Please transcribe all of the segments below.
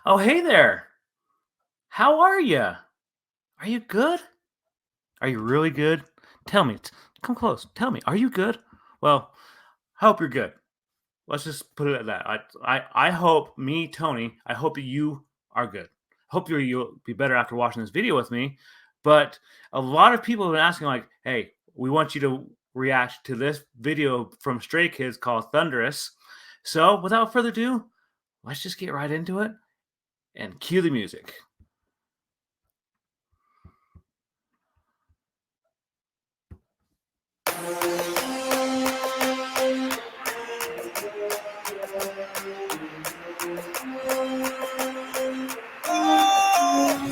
Oh, hey there. How are you? Are you good? Are you really good? Tell me. Come close. Tell me. Are you good? Well, I hope you're good. Let's just put it at that. I hope me, Tony. I hope that you are good. Hope you'll be better after watching this video with me. But a lot of people have been asking, like, "Hey, we want you to react to this video from Stray Kids called Thunderous." So, without further ado, let's just get right into it and cue the music.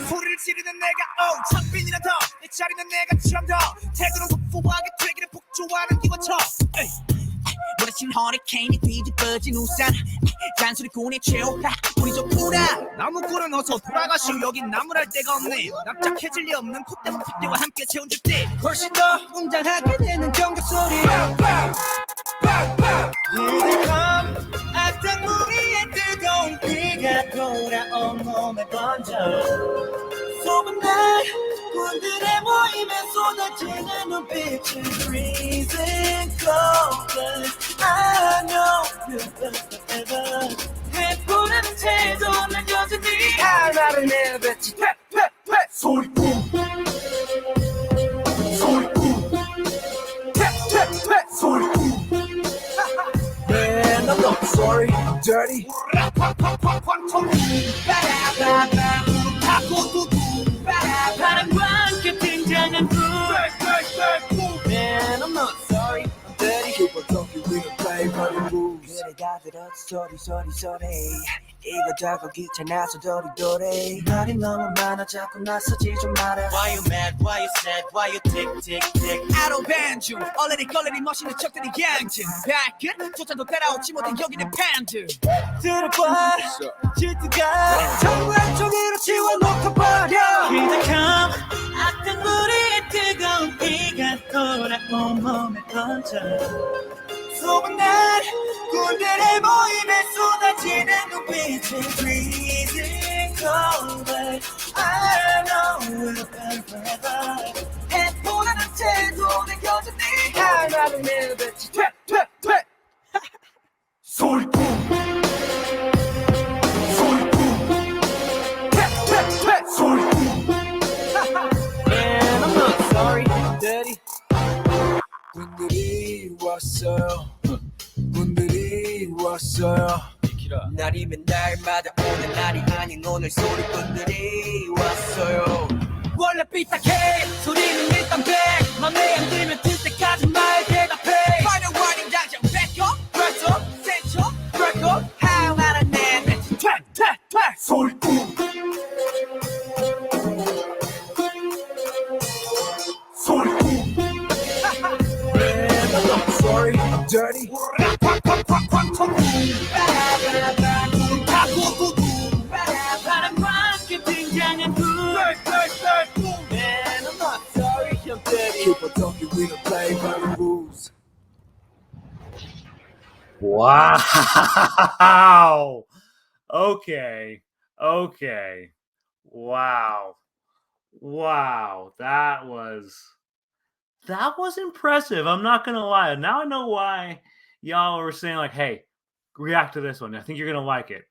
소리를 지르는 내가 창빈이나 더내 자리는 내가 좀 더 태도는 확고하게 되기를 폭주하는 기관총 몰아친 허리케인이 뒤집어진 우산 잔소리꾼의 최후 우리 좋구나 나무꾼은 어서 돌아가시오 여긴 나무랄 데가 없네 납작해질 리 없는 콧대와 핏대와 함께 채운 줍대 훨씬 더 웅장하게 되는 경적소리 악당무리의 뜨거운 비가 돌아온 몸에 번져 소문 날 군들의 모임에 쏟아지는 눈빛은 freezing cold I know you'll forever 해보라는 채도 난 여전히 하나를 내뱉지 소리꾼 소리꾼 Man, I'm not sorry, I'm dirty 바람과 함께 등장한 불 Man, I'm not sorry, I'm dirty Keep on talking, we don't play by the rules 그래가 들었어 소리 이거 저거 귀찮아서 도리도리 말이 너무 많아 자꾸 나서지 좀 마라 Why you mad, why you sad, why you tick I don't ban you 얼레리 걸레리 멋있는 척들이 양진 발끝 조차도 따라오지 못해 여기는 팬들 들어봐 질투가 정말 종이로 지워놓고 버려 기대감 악당무리의 뜨거운 비가 돌아온 몸에 번져 소문난 군대의 모임에 쏟아지는 눈빛은 freezing cold but I know we'll burn forever 해보라는 채도 내 여전히 하나를 내뱉지 소리꾼 And I'm not sorry, daddy 군들이 왔어요 군들이 왔어요 날이면 날마다 오는 날이 아닌 오늘 소리꾼들이 왔어요 원래 삐딱해 소리는 일단 백 맘에 안 들면 들 때까지 말 대답해 Final warning 당장 back up press up set up break up 하나를 내뱉지 소리꾼 Sorry, I'm dirty. Man, I'm not sorry, I'm dirty. Keep on talking, we don't play by the rules. Wow. Okay. Wow. That was impressive. I'm not gonna lie. Now I know why y'all were saying, like, hey, react to this one. I think you're gonna like it.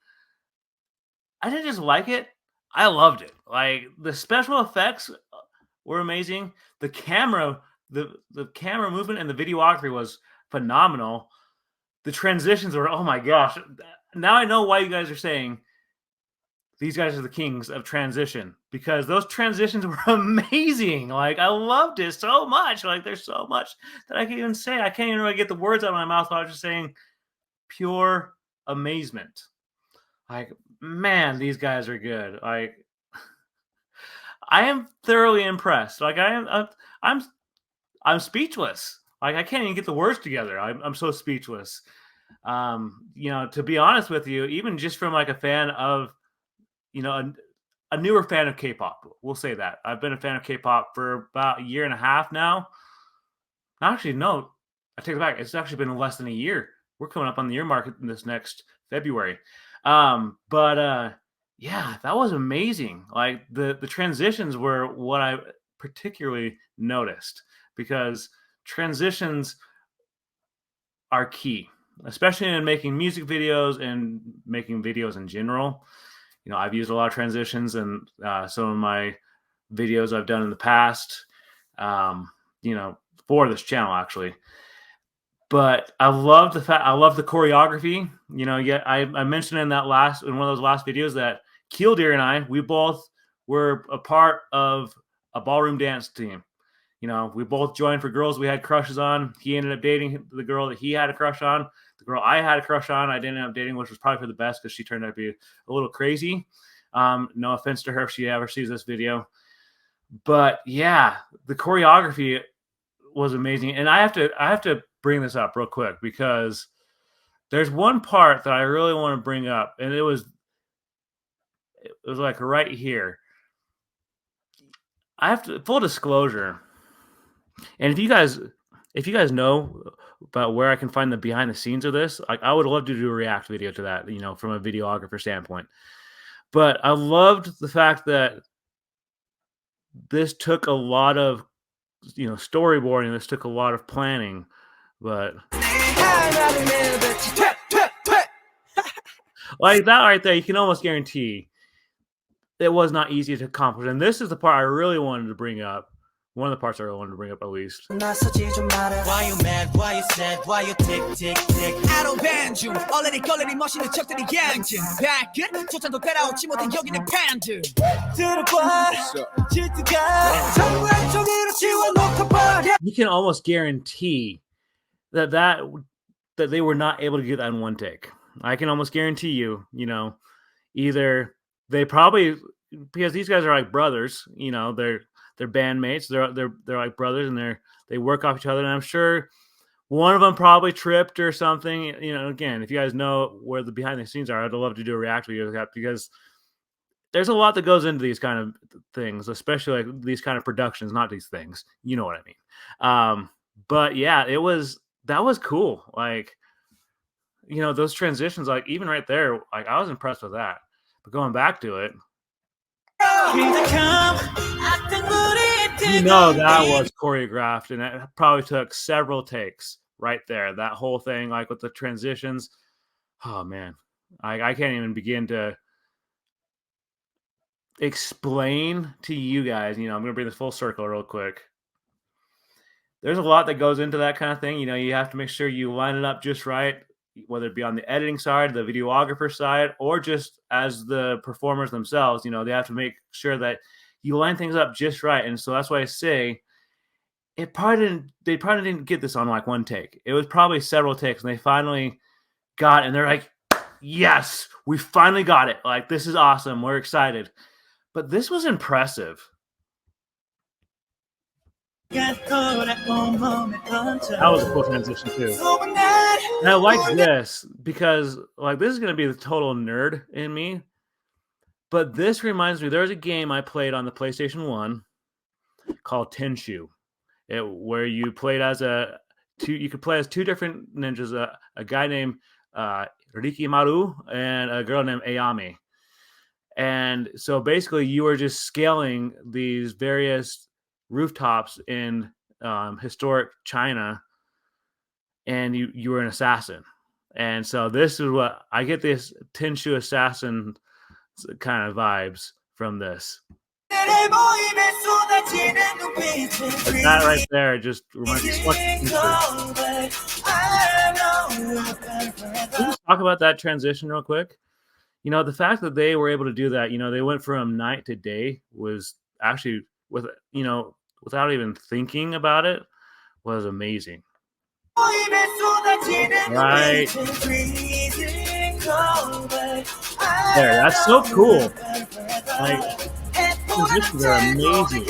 I didn't just like it, I loved it. Like, the special effects were amazing. The camera movement and the videography was phenomenal. The transitions were, oh my gosh. Now I know why you guys are saying these guys are the kings of transition, because those transitions were amazing. Like, I loved it so much. Like, there's so much that I can't even say. I can't even really get the words out of my mouth. I was just saying pure amazement. Like, man, these guys are good. Like, I am thoroughly impressed. Like, I'm speechless. Like, I can't even get the words together. I'm so speechless. To be honest with you, even just from like a fan of, a newer fan of K-pop, we'll say that. I've been a fan of K-pop for about a year and a half now. Actually, no, I take it back. It's actually been less than a year. We're coming up on the year mark in this next February. yeah, that was amazing. Like the transitions were what I particularly noticed because transitions are key, especially in making music videos and making videos in general. You know, I've used a lot of transitions in some of my videos I've done in the past, you know, for this channel actually. But I love the fact I love the choreography. You know, yeah, I mentioned in one of those last videos that Killdeer and I, we both were a part of a ballroom dance team. You know, we both joined for girls we had crushes on. He ended up dating the girl that he had a crush on. The girl I had a crush on, I didn't end up dating, which was probably for the best because she turned out to be a little crazy. No offense to her if she ever sees this video. But yeah, the choreography was amazing. And I have to bring this up real quick because there's one part that I really want to bring up, and it was like right here. I have to full disclosure. And if you guys know about where I can find the behind the scenes of this, like I would love to do a react video to that, you know, from a videographer standpoint. But I loved the fact that this took a lot of, you know, storyboarding. This took a lot of planning, but like that right there, you can almost guarantee it was not easy to accomplish. And this is the part I really wanted to bring up. One of the parts I really wanted to bring up, at least. Why you mad? Why you sad? Why you tick tick tick? I don't ban you. Already 걸리니 멋있는 척들이 양진. Back 조차도 따라오지 못해 여기는 팬들. 들어봐. 질투가 정말 종이로 지워놓고 버려. You can almost guarantee that they were not able to get that in one take. I can almost guarantee you, you know, either they probably, because these guys are like brothers, you know, they're bandmates, they're like brothers, and they work off each other. And I'm sure one of them probably tripped or something. You know, again, if you guys know where the behind the scenes are, I'd love to do a react video of that because there's a lot that goes into these kind of things, especially like these kind of productions, not these things. You know what I mean? But yeah, that was cool. Like, you know, those transitions, like even right there, like I was impressed with that. But going back to it, you know, that was choreographed, and it probably took several takes right there. That whole thing, like with the transitions. Oh man, I can't even begin to explain to you guys. You know, I'm gonna bring this full circle real quick. There's a lot that goes into that kind of thing. You know, you have to make sure you line it up just right, whether it be on the editing side, the videographer side, or just as the performers themselves. You know, they have to make sure that you line things up just right. And so that's why I say they probably didn't get this on like one take. It was probably several takes, and they finally got it, and they're like, yes, we finally got it. Like, this is awesome. We're excited. But this was impressive. That was a cool transition too. And I like this because like this is going to be the total nerd in me. But this reminds me, there's a game I played on the PlayStation 1 called Tenshu, where you played as you could play as two different ninjas, a guy named Rikimaru and a girl named Ayami. And so basically you were just scaling these various rooftops in historic China, and you were an assassin. And so this is what I get, this Tenshu assassin kind of vibes from this. Like that right there just reminds me so much of Can we just talk about that transition real quick? You know, the fact that they were able to do that, you know, they went from night to day was actually, with, you know, without even thinking about it, was amazing. Right there, that's so cool. Like, transitions are amazing.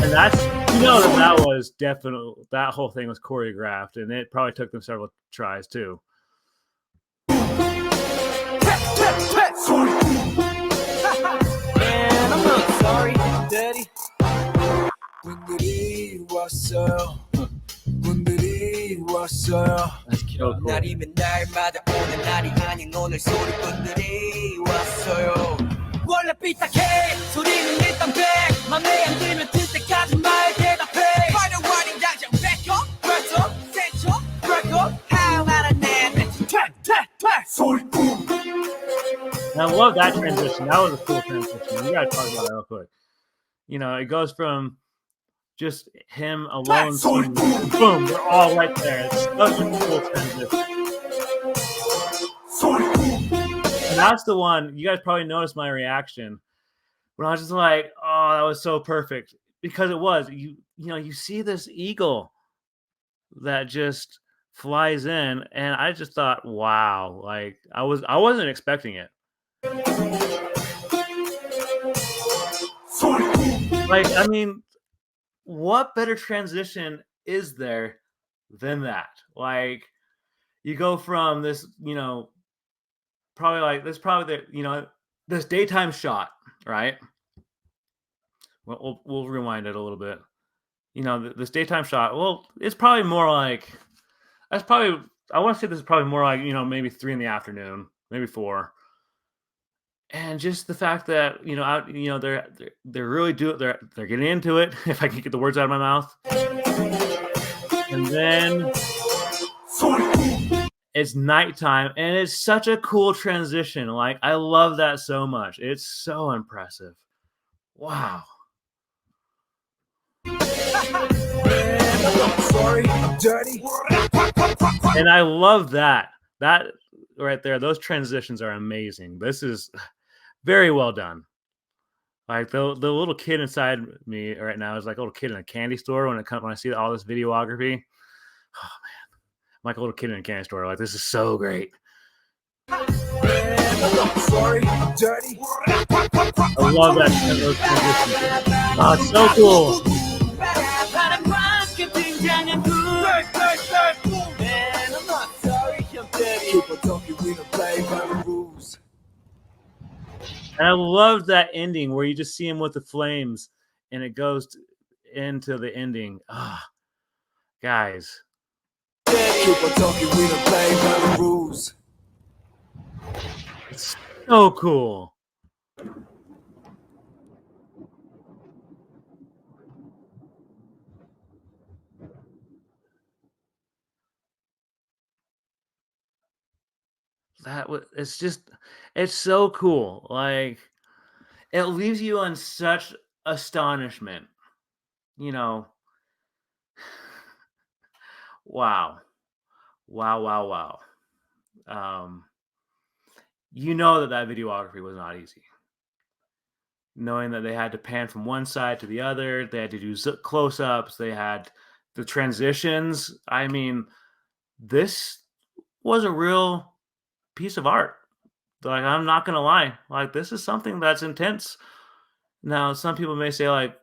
And that's, you know, that was definitely, that whole thing was choreographed, and it probably took them several tries too. Man, I'm not sorry, Daddy. 분들이 왔어요. 분들이 내게 왔어요. That's so cool. 날이면 날마다 오늘 날이 아닌 오늘 소리꾼들이 왔어요. 원래 삐딱해 소리는 일단 백 맘에 안 들면 들 때까지 말 대답해. Final warning 당장 back up, press up, set up, break up. How 알아내 소리꾼. And I love that transition. That was a cool transition. We gotta talk about that real quick. You know, it goes from just him alone, singing, boom, we're all right there. It's such a cool transition. And that's the one, you guys probably noticed my reaction when I was just like, oh, that was so perfect. Because it was, you know, you see this eagle that just flies in, and I just thought, wow, like I wasn't expecting it. Like, I mean, what better transition is there than that? Like, you go from this, you know, probably like this, probably the, you know, this daytime shot, right? We'll rewind it a little bit. You know, this daytime shot. Well, it's probably more like that's probably. I want to say this is probably more like, you know, maybe 3 in the afternoon, maybe 4. And just the fact that, you know, they're really they're getting into it. If I can get the words out of my mouth. And then it's nighttime, and it's such a cool transition. Like, I love that so much. It's so impressive. Wow. Sorry, I'm dirty. And I love that. That right there, those transitions are amazing. This is very well done. Like the little kid inside me right now is like a little kid in a candy store when I see all this videography. Oh man, I'm like a little kid in a candy store. Like, this is so great. Sorry, I'm dirty. I love that. Those transitions. Oh, it's so cool. And I love that ending where you just see him with the flames and it goes into the ending. Ah, oh, guys. It's so cool. It's so cool. Like, it leaves you on such astonishment, you know. Wow. You know that videography was not easy. Knowing that they had to pan from one side to the other, they had to do close-ups, they had the transitions. I mean, this was a real piece of art. Like, I'm not gonna lie, like, this is something that's intense. Now, some people may say, like,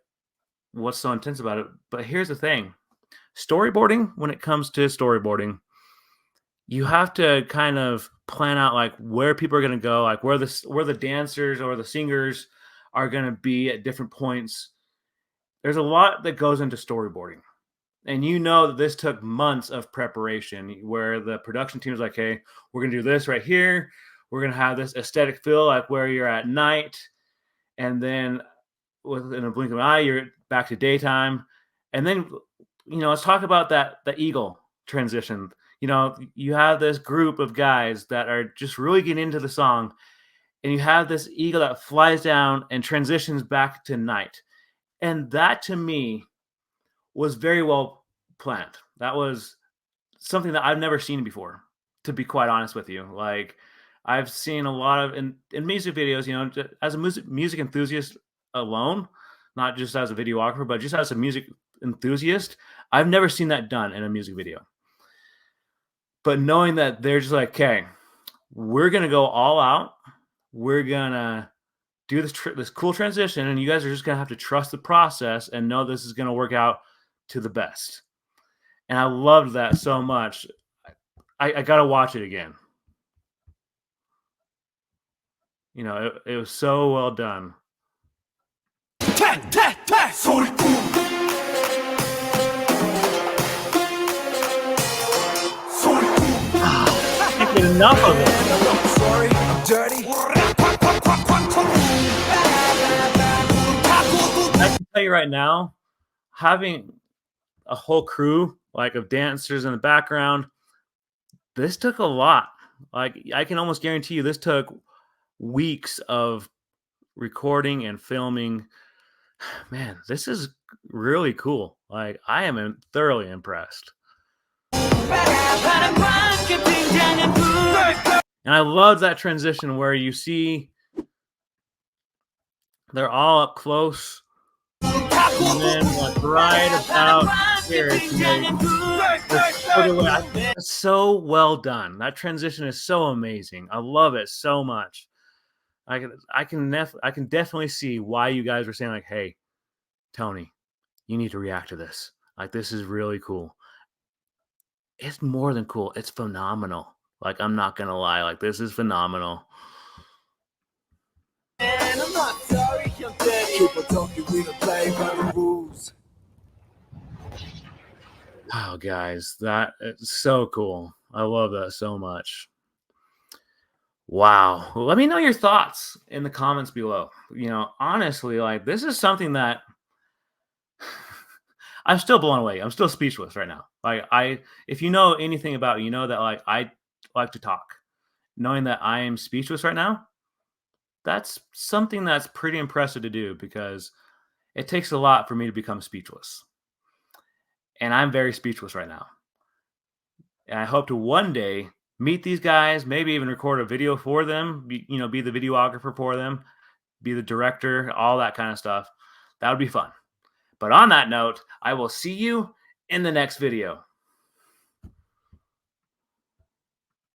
what's so intense about it? But here's the thing. Storyboarding, when it comes to storyboarding, you have to kind of plan out like where people are going to go, like where the dancers or the singers are going to be at different points. There's a lot that goes into storyboarding. And you know that this took months of preparation where the production team is like, hey, we're going to do this right here. We're going to have this aesthetic feel like where you're at night. And then within a blink of an eye, you're back to daytime. And then, you know, let's talk about the eagle transition. You know, you have this group of guys that are just really getting into the song, and you have this eagle that flies down and transitions back to night. And that, to me, was very well planned. That was something that I've never seen before, to be quite honest with you. Like, I've seen a lot of, in music videos, you know, as a music enthusiast alone, not just as a videographer, but just as a music enthusiast, I've never seen that done in a music video. But knowing that they're just like, okay, we're going to go all out. We're going to do this cool transition, and you guys are just going to have to trust the process and know this is going to work out to the best. And I loved that so much. I got to watch it again. You know, it was so well done. get enough of it. I'm sorry, I'm dirty. I can tell you right now, having a whole crew like of dancers in the background, this took a lot. Like I can almost guarantee you this took weeks of recording and filming. Man, this is really cool. Like I am thoroughly impressed. And I love that transition where you see they're all up close, and then like right about here, it's so well done. That transition is so amazing. I love it so much. I can definitely see why you guys were saying like, "Hey, Tony, you need to react to this. Like this is really cool." It's more than cool. It's phenomenal. Like I'm not gonna lie. Like this is phenomenal. And I'm not sorry, I'm dirty. People talking, we don't play by the rules. Oh, guys, that is so cool. I love that so much. Wow. Well, let me know your thoughts in the comments below. You know, honestly, like this is something that I'm still blown away. I'm still speechless right now. Like if you know anything about me, you know that like I like to talk. Knowing that I am speechless right now, that's something that's pretty impressive to do because it takes a lot for me to become speechless. And I'm very speechless right now. And I hope to one day meet these guys, maybe even record a video for them, be the videographer for them, be the director, all that kind of stuff. That would be fun. But on that note, I will see you in the next video.